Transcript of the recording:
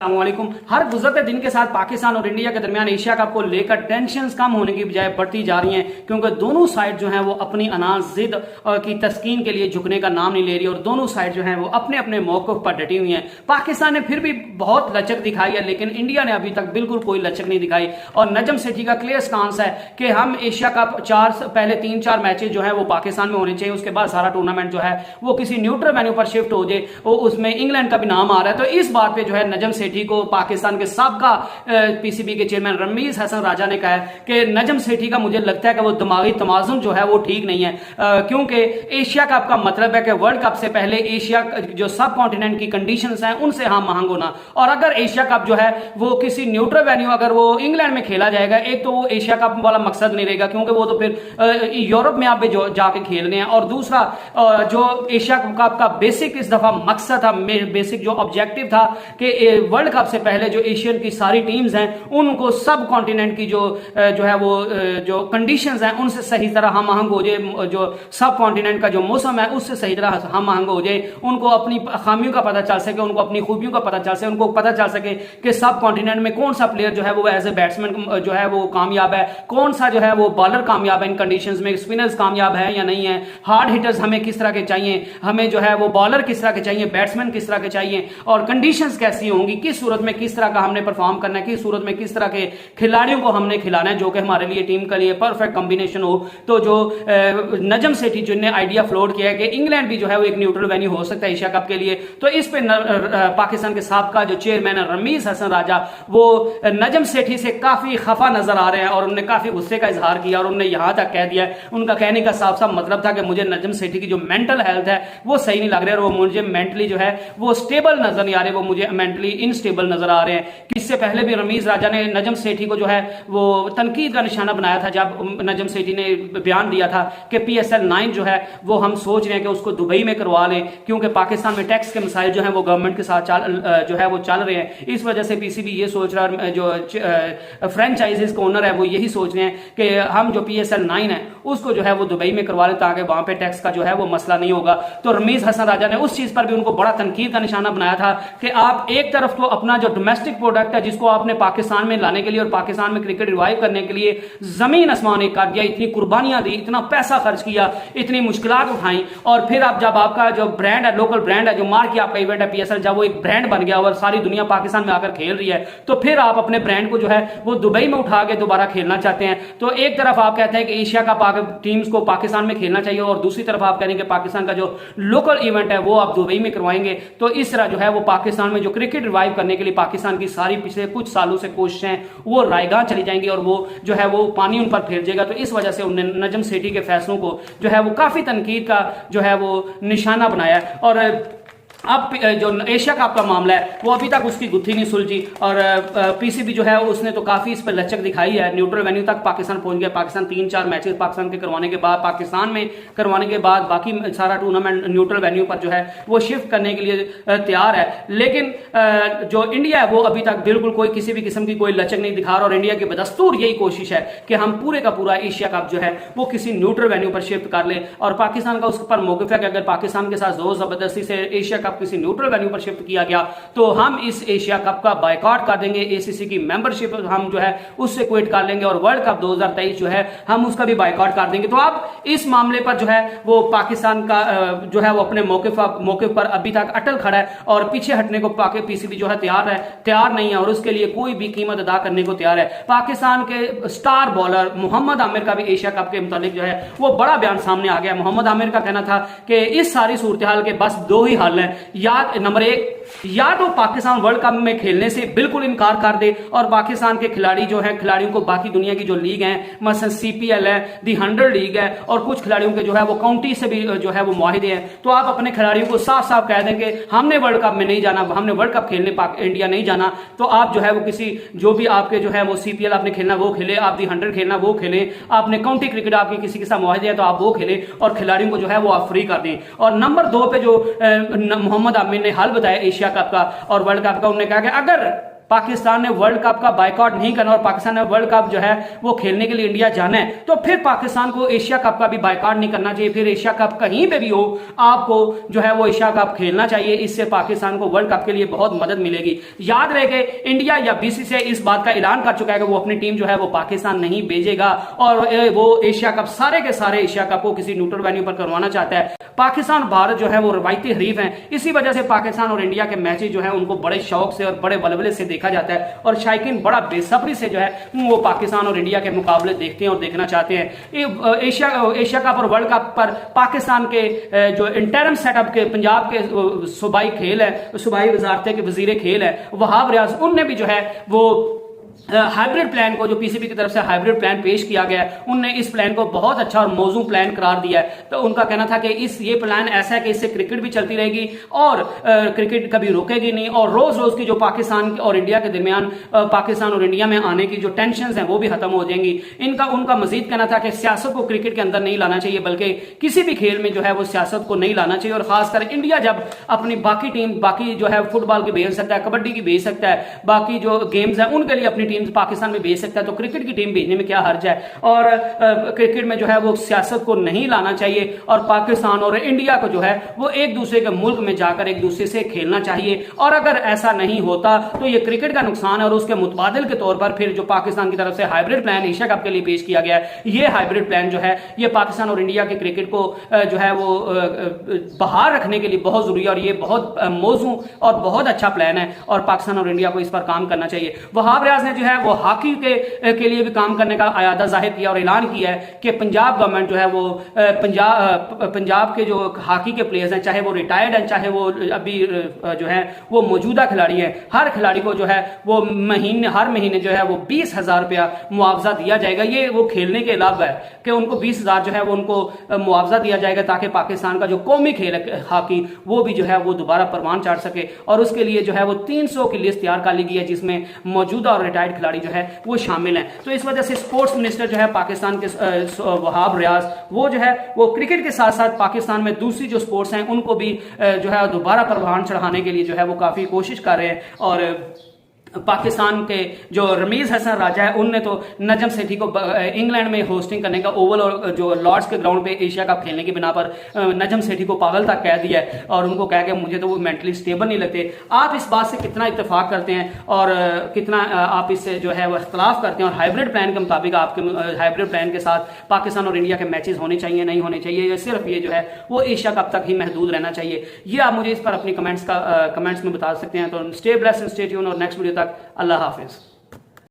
अस्सलामुअलैकुम। हर गुजरते दिन के साथ पाकिस्तान और इंडिया के दरमियान एशिया कप को लेकर टेंशन्स कम होने की बजाय बढ़ती जा रही हैं, क्योंकि दोनों साइड जो हैं वो अपनी अनाज जिद की तस्कीन के लिए झुकने का नाम नहीं ले रही और दोनों साइड जो हैं वो अपने अपने मौक़िफ़ पर डटी हुई हैं। पाकिस्तान ने फिर भी बहुत लचक दिखाई है, लेकिन इंडिया ने अभी तक बिल्कुल कोई लचक नहीं दिखाई और नजम सेठी का क्लियर स्टांस है कि हम एशिया कप पहले 3-4 मैचेज जो है वो पाकिस्तान में होने चाहिए, उसके बाद सारा टूर्नामेंट जो है वो किसी न्यूट्रल वेन्यू पर शिफ्ट हो जाए। उसमें इंग्लैंड का भी नाम आ रहा है, तो इस बात पे जो है नजम सेठी को पाकिस्तान के साबका पीसीबी के चेयरमैन रमीज हसन राजा ने कहा है कि नजम सेठी का मुझे लगता है कि वो दिमागी तवाज़ुन जो है वो ठीक नहीं है, क्योंकि एशिया कप का मतलब है कि वर्ल्ड कप से पहले एशिया जो सब कॉन्टिनेंट की कंडीशंस हैं उनसे हम आहंग होना, और अगर एशिया कप जो है वो किसी न्यूट्रल वेन्यू अगर वो इंग्लैंड में खेला जाएगा, एक तो वो एशिया कप वाला मकसद नहीं रहेगा क्योंकि वो तो फिर यूरोप में आप जो जाके खेल रहे हैं, और दूसरा जो एशिया कप का बेसिक इस दफा मकसद था, बेसिक जो ऑब्जेक्टिव था कि वर्ल्ड कप से पहले जो एशियन की सारी टीम्स हैं उनको सब कॉन्टिनेंट की जो है वो जो कंडीशंस हैं उनसे सही तरह हम आहंग हो जाए, जो सब कॉन्टिनेंट का जो मौसम है उससे सही तरह हम आहंग हो जाए, उनको अपनी खामियों का पता चल सके, उनको अपनी खूबियों का पता चल सके, उनको पता चल सके कि सब कॉन्टिनेंट में कौन सा प्लेयर जो है वो एज ए बैट्समैन जो है वो कामयाब है, कौन सा जो है वो बॉलर कामयाब है इन कंडीशंस में, स्पिनर्स कामयाब है या नहीं है, हार्ड हिटर्स हमें किस तरह के चाहिए, हमें जो है वो बॉलर किस तरह के चाहिए, बैट्समैन किस तरह के चाहिए, और कंडीशंस कैसी होंगी, किस सूरत में किस तरह का हमने परफॉर्म करना है, किस सूरत में किस तरह के खिलाड़ियों को हमने खिलाना है जो कि हमारे लिए टीम के लिए परफेक्ट कॉम्बिनेशन हो। तो जो नजम सेठी जिनने आइडिया फ्लोट किया है कि इंग्लैंड भी जो है वो एक न्यूट्रल वेन्यू हो सकता है एशिया कप के लिए, तो इस पे पाकिस्तान के साबका जो चेयरमैन है रमीज हसन राजा वो नजम सेठी से काफी खफा नजर आ रहे हैं और उन्होंने काफी गुस्से का इजहार किया और उन्होंने यहां तक कह दिया, उनका कहने का साफ साफ मतलब था कि मुझे नजम सेठी की जो मेंटल हेल्थ है वो सही नहीं लग रही है और वो मुझे मेंटली जो है वो स्टेबल नजर नहीं आ रहे, वो मुझे मेंटली इनस्टेबल नजर आ रहे हैं। इससे पहले भी रमीज राजा ने नजम सेठी को जो है वो तनकीद का निशाना बनाया था जब नजम सेठी ने बयान दिया था कि PSL 9 जो है वो हम सोच रहे हैं कि उसको दुबई में करवा लें, क्योंकि पाकिस्तान में टैक्स के मसाइल जो है वो गवर्नमेंट के साथ जो है वो चल रहे हैं, इस वजह से पीसीबी ये सोच रहा है, जो फ्रेंचाइजीज का ओनर है वो यही सोच रहे हैं कि हम जो PSL 9 है उसको जो है वो दुबई में करवा लें ताकि वहां पे टैक्स का जो है वो मसला नहीं होगा। तो रमीज हसन राजा ने उस चीज पर भी उनको बड़ा तनकीद का निशाना बनाया था कि आप एक तरफ तो अपना जो डोमेस्टिक प्रोडक्ट है जिसको आपने पाकिस्तान में लाने के लिए और पाकिस्तान में क्रिकेट रिवाइव करने के लिए जमीन आसमान एक कर दिया, इतनी कुर्बानियां दी, इतना पैसा खर्च किया, इतनी मुश्किलात उठाई, और फिर आप जब आपका जो ब्रांड है, लोकल ब्रांड है, जो मार्की आपका इवेंट है PSL, जब वो एक ब्रांड बन गया और सारी दुनिया पाकिस्तान में आकर खेल रही है, तो फिर आप अपने ब्रांड को जो है वो दुबई में उठा के दोबारा खेलना चाहते हैं। तो एक तरफ आप कहते हैं कि एशिया का टीम्स को पाकिस्तान में खेलना चाहिए और दूसरी तरफ आप कहेंगे पाकिस्तान का जो लोकल इवेंट है वो आप दुबई में करवाएंगे, तो इस तरह जो है वो पाकिस्तान में जो क्रिकेट रिवाइव करने के लिए पाकिस्तान की सारी पिछले कुछ सालों से कोशिशें वो रायगां चली जाएंगी और वो जो है वो पानी उन पर फिर जाएगा। तो इस वजह से उन्होंने नजम सेठी के फैसलों को जो है वो काफी तनकीद का जो है वो निशाना बनाया। और अब जो एशिया कप का मामला है वो अभी तक उसकी गुत्थी नहीं सुलझी और पीसीबी जो है उसने तो काफी इस पर लचक दिखाई है, न्यूट्रल वेन्यू तक पाकिस्तान पहुंच गया, पाकिस्तान 3-4 मैचेस पाकिस्तान के करवाने के बाद, पाकिस्तान में करवाने के बाद बाकी सारा टूर्नामेंट न्यूट्रल वेन्यू पर जो है वो शिफ्ट करने के लिए तैयार है, लेकिन जो इंडिया है वो अभी तक बिल्कुल कोई किसी भी किस्म की कोई लचक नहीं दिखा रहा और इंडिया की बदस्तूर यही कोशिश है कि हम पूरे का पूरा एशिया कप जो है वो किसी न्यूट्रल वेन्यू पर शिफ्ट कर ले, और पाकिस्तान का उस पर मौक़िफ़ है कि अगर पाकिस्तान के साथ जोर जबरदस्ती से एशिया कप किसी न्यूट्रल वेन्यू पर शिफ्ट किया गया तो हम इस एशिया कप का बायकॉट कर देंगे, ACC की मेंबरशिप हम जो है उससे क्विट कर लेंगे और वर्ल्ड कप 2023 जो है हम उसका भी बायकॉट कर देंगे। तो अब इस मामले पर जो है वो पाकिस्तान का जो है वो अपने मौके पर अभी तक अटल खड़ा है और पीछे हटने को पीसीबी जो है तैयार नहीं है और उसके लिए कोई भी कीमत अदा करने को तैयार है। पाकिस्तान के स्टार बॉलर मोहम्मद आमिर का भी एशिया कप के मुतालिक जो है वो बड़ा बयान सामने आ गया। मोहम्मद आमिर का कहना था कि इस सारी सूरत हाल के बस 2 ही हल हैं, नंबर 1 या तो पाकिस्तान वर्ल्ड कप में खेलने से बिल्कुल इनकार कर दे और पाकिस्तान के खिलाड़ी जो हैं खिलाड़ियों को बाकी दुनिया की जो लीग हैं मसलन CPL है, दी 100 लीग है और कुछ खिलाड़ियों के जो है वो काउंटी से भी जो है वो मुआहिदे हैं, तो आप अपने खिलाड़ियों को साफ साफ कह दें कि हमने वर्ल्ड कप में नहीं जाना, हमने वर्ल्ड कप खेलने इंडिया नहीं जाना, तो आप जो है वो किसी जो भी आपके जो है वो CPL आपने खेलना वो खेले, आप दी 100 खेलना वो खेले, आपने काउंटी क्रिकेट आपकी किसी के साथ मुआहिदे हैं तो आप वो खेले और खिलाड़ियों को जो है वो आप फ्री कर दें। और नंबर 2 पे जो मोहम्मद आमिर ने हल बताया एशिया कप का और वर्ल्ड कप का, उन्होंने कहा कि अगर पाकिस्तान ने वर्ल्ड कप का बायकॉट नहीं करना और पाकिस्तान ने वर्ल्ड कप जो है वो खेलने के लिए इंडिया जाना है, तो फिर पाकिस्तान को एशिया कप का भी बायकॉट नहीं करना चाहिए। फिर एशिया कप कहीं पे भी हो, आपको जो है वो एशिया कप खेलना चाहिए। इससे पाकिस्तान को वर्ल्ड कप के लिए बहुत मदद मिलेगी। याद रहे कि इंडिया या बीसीसीआई इस बात का ऐलान कर चुका है कि वो अपनी टीम जो है वो पाकिस्तान नहीं भेजेगा और वो एशिया कप सारे के सारे एशिया कप को किसी न्यूट्रल वेन्यू पर करवाना चाहता है। पाकिस्तान भारत जो है वो रवायती हरीफ हैं, इसी वजह से पाकिस्तान और इंडिया के मैचेस जो है उनको बड़े शौक से और बड़े बलबले से देखा जाता है और शायकीन बड़ा बेसब्री से जो है वो पाकिस्तान और इंडिया के मुकाबले देखते हैं और देखना चाहते हैं। एशिया कप और वर्ल्ड कप पर पाकिस्तान के जो इंटरम सेटअप के पंजाब के सूबाई खेल है, सूबाई वजारत के वजीर खेल है वहाब रियाज, उनने भी जो है वो हाइब्रिड प्लान को, जो पीसीबी की तरफ से हाइब्रिड प्लान पेश किया गया है, उनने इस प्लान को बहुत अच्छा और मौजू प्लान करार दिया है। तो उनका कहना था कि ये प्लान ऐसा है कि इससे क्रिकेट भी चलती रहेगी और क्रिकेट कभी रुकेगी नहीं और रोज रोज की जो पाकिस्तान और इंडिया के दरमियान, पाकिस्तान और इंडिया में आने की जो टेंशन हैं वो भी खत्म हो जाएंगी। उनका मजीद कहना था कि सियासत को क्रिकेट के अंदर नहीं लाना चाहिए, बल्कि किसी भी खेल में जो है वो सियासत को नहीं लाना चाहिए। और खासकर इंडिया जब अपनी बाकी टीम, बाकी जो है फुटबॉल की भेज सकता है, कबड्डी की भेज सकता है, बाकी जो गेम्स है उनके लिए अपनी टीम पाकिस्तान में भेज सकता है, तो क्रिकेट की टीम भेजने में क्या हर्ज है। और क्रिकेट में जो है वो सियासत को नहीं लाना चाहिए और पाकिस्तान और इंडिया को जो है वो एक दूसरे के मुल्क में जाकर एक दूसरे से खेलना चाहिए। और अगर ऐसा नहीं होता तो ये क्रिकेट का नुकसान है और उसके मुतबादिल के तौर पर फिर जो पाकिस्तान की तरफ से हाइब्रिड प्लान एशिया कप के लिए पेश किया गया है, ये हाइब्रिड प्लान जो है ये पाकिस्तान और इंडिया के क्रिकेट को जो है वो बाहर रखने के लिए बहुत जरूरी है और ये बहुत मौजू और बहुत अच्छा प्लान है और पाकिस्तान और इंडिया को इस पर काम करना चाहिए। वहाब रियाज ने जो है वो हॉकी के लिए भी काम करने का इरादा जाहिर किया और ऐलान किया है कि पंजाब गवर्नमेंट जो है वो पंजाब के जो हॉकी के प्लेयर्स हैं, चाहे वो रिटायर्ड हैं चाहे वो अभी जो है वो मौजूदा खिलाड़ी हैं, हर खिलाड़ी को जो है वो हर महीने जो है वो 20,000 रुपया मुआवजा दिया जाएगा। ये वो खेलने के अलावा है कि उनको 20,000 जो है वो उनको मुआवजा दिया जाएगा ताकि पाकिस्तान का जो कौमी खेल है हॉकी वो भी जो है वो दोबारा परवान चढ़ सके। और उसके लिए जो है वो 300 की लिस्ट तैयार कर ली गई है जिसमें मौजूदा और रिटायर्ड खिलाड़ी जो है वो शामिल हैं। तो इस वजह से स्पोर्ट्स मिनिस्टर जो है पाकिस्तान के वहाब रियाज वो जो है वो क्रिकेट के साथ साथ पाकिस्तान में दूसरी जो स्पोर्ट्स हैं उनको भी जो है दोबारा परवान चढ़ाने के लिए जो है वो काफी कोशिश कर रहे हैं। और पाकिस्तान के जो रमीज हसन राजा है उनने तो नजम सेठी को इंग्लैंड में होस्टिंग करने का ओवल और जो लॉर्ड्स के ग्राउंड पे एशिया कप खेलने की बिना पर नजम सेठी को पागल तक कह दिया है और उनको कह के मुझे तो वो मेंटली स्टेबल नहीं लगते। आप इस बात से कितना इत्तेफाक करते हैं और कितना आप इससे जो है वो इख्तलाफ करते हैं और हाइब्रिड प्लान के मुताबिक आपके हाइब्रिड प्लान के साथ पाकिस्तान और इंडिया के मैचेस होने चाहिए नहीं होने चाहिए, या सिर्फ ये जो है वो एशिया कप तक ही महदूद रहना चाहिए, ये आप मुझे इस पर अपनी कमेंट्स में बता सकते हैं। तो stay blessed and stay tuned और नेक्स्ट वीडियो तक अल्लाह हाफिज।